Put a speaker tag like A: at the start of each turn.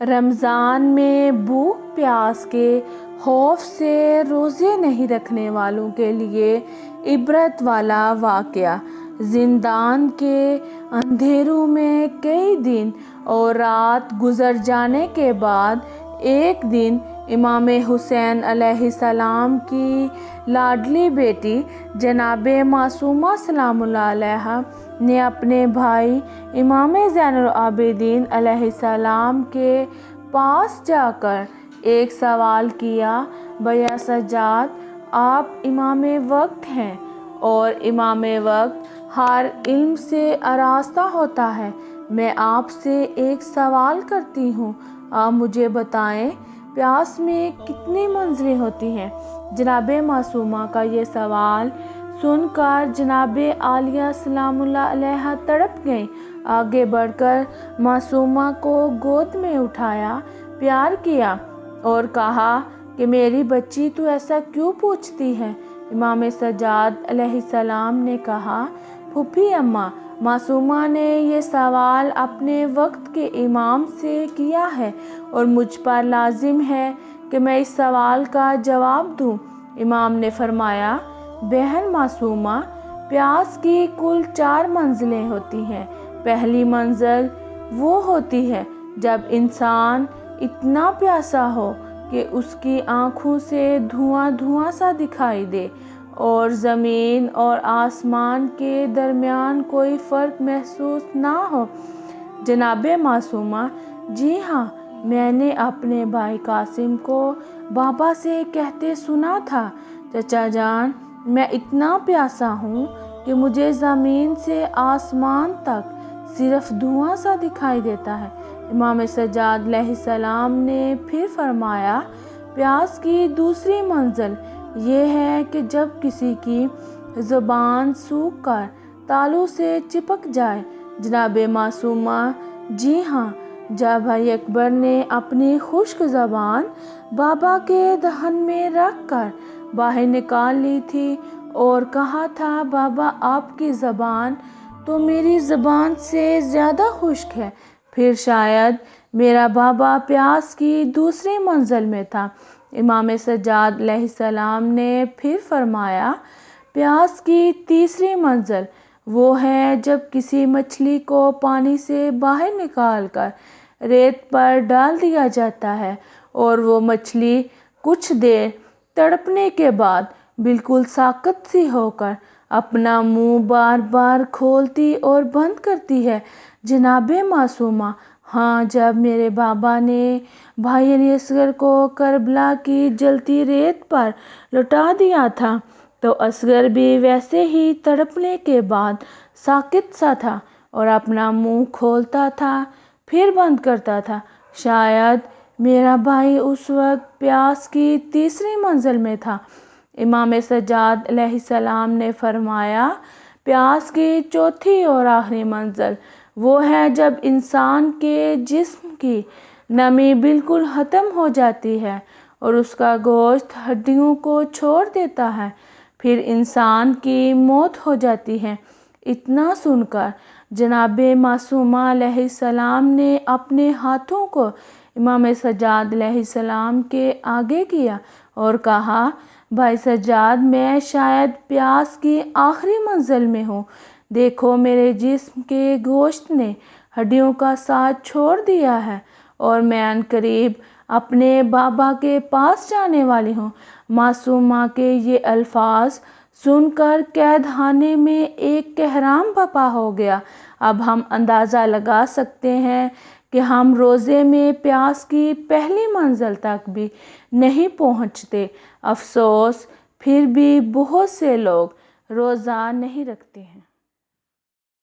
A: رمضان میں بھوک پیاس کے خوف سے روزے نہیں رکھنے والوں کے لیے عبرت والا واقعہ۔ زندان کے اندھیروں میں کئی دن اور رات گزر جانے کے بعد ایک دن امام حسین علیہ السلام کی لاڈلی بیٹی جناب معصومہ سلام اللہ علیہا نے اپنے بھائی امام زین العابدین علیہ السلام کے پاس جا کر ایک سوال کیا، بھیا سجاد، آپ امام وقت ہیں اور امام وقت ہر علم سے آراستہ ہوتا ہے۔ میں آپ سے ایک سوال کرتی ہوں، آپ مجھے بتائیں پیاس میں کتنی منزلیں ہوتی ہیں؟ جناب معصومہ کا یہ سوال سن کر جناب عالیہ سلام اللہ علیہا تڑپ گئیں۔ آگے بڑھ کر معصومہ کو گود میں اٹھایا، پیار کیا اور کہا کہ میری بچی تو ایسا کیوں پوچھتی ہے؟ امام سجاد علیہ السلام نے کہا، پھوپھی اماں، معصومہ نے یہ سوال اپنے وقت کے امام سے کیا ہے اور مجھ پر لازم ہے کہ میں اس سوال کا جواب دوں۔ امام نے فرمایا، بہن معصومہ، پیاس کی کل 4 منزلیں ہوتی ہیں۔ پہلی منزل وہ ہوتی ہے جب انسان اتنا پیاسا ہو کہ اس کی آنکھوں سے دھواں دھواں سا دکھائی دے اور زمین اور آسمان کے درمیان کوئی فرق محسوس نہ ہو۔ جناب معصومہ، جی ہاں، میں نے اپنے بھائی قاسم کو بابا سے کہتے سنا تھا، چچا جان، میں اتنا پیاسا ہوں کہ مجھے زمین سے آسمان تک صرف دھواں سا دکھائی دیتا ہے۔ امام سجاد علیہ السلام نے پھر فرمایا، پیاس کی دوسری منزل یہ ہے کہ جب کسی کی زبان سوکھ کر تالو سے چپک جائے۔ جناب معصومہ، جی ہاں، جب بھائی اکبر نے اپنی خشک زبان بابا کے دہن میں رکھ کر باہر نکال لی تھی اور کہا تھا، بابا آپ کی زبان تو میری زبان سے زیادہ خشک ہے، پھر شاید میرا بابا پیاس کی دوسری منزل میں تھا۔ امام سجاد علیہ السلام نے پھر فرمایا، پیاس کی تیسری منزل وہ ہے جب کسی مچھلی کو پانی سے باہر نکال کر ریت پر ڈال دیا جاتا ہے اور وہ مچھلی کچھ دیر تڑپنے کے بعد بالکل ساکت سی ہو کر اپنا منہ بار بار کھولتی اور بند کرتی ہے۔ جناب معصومہ، ہاں، جب میرے بابا نے بھائی علی اصغر کو کربلا کی جلتی ریت پر لٹا دیا تھا تو اصغر بھی ویسے ہی تڑپنے کے بعد ساکت سا تھا اور اپنا منہ کھولتا تھا پھر بند کرتا تھا۔ شاید میرا بھائی اس وقت پیاس کی تیسری منزل میں تھا۔ امام سجاد علیہ السلام نے فرمایا، پیاس کی چوتھی اور آخری منزل وہ ہے جب انسان کے جسم کی نمی بالکل ختم ہو جاتی ہے اور اس کا گوشت ہڈیوں کو چھوڑ دیتا ہے، پھر انسان کی موت ہو جاتی ہے۔ اتنا سن کر جناب معصومہ علیہ السلام نے اپنے ہاتھوں کو امام سجاد علیہ السلام کے آگے کیا اور کہا، بھائی سجاد، میں شاید پیاس کی آخری منزل میں ہوں۔ دیکھو، میرے جسم کے گوشت نے ہڈیوں کا ساتھ چھوڑ دیا ہے اور میں عنقریب اپنے بابا کے پاس جانے والی ہوں۔ معصومہ کے یہ الفاظ سن کر قید خانے میں ایک کہرام برپا ہو گیا۔ اب ہم اندازہ لگا سکتے ہیں کہ ہم روزے میں پیاس کی پہلی منزل تک بھی نہیں پہنچتے۔ افسوس، پھر بھی بہت سے لوگ روزہ نہیں رکھتے ہیں۔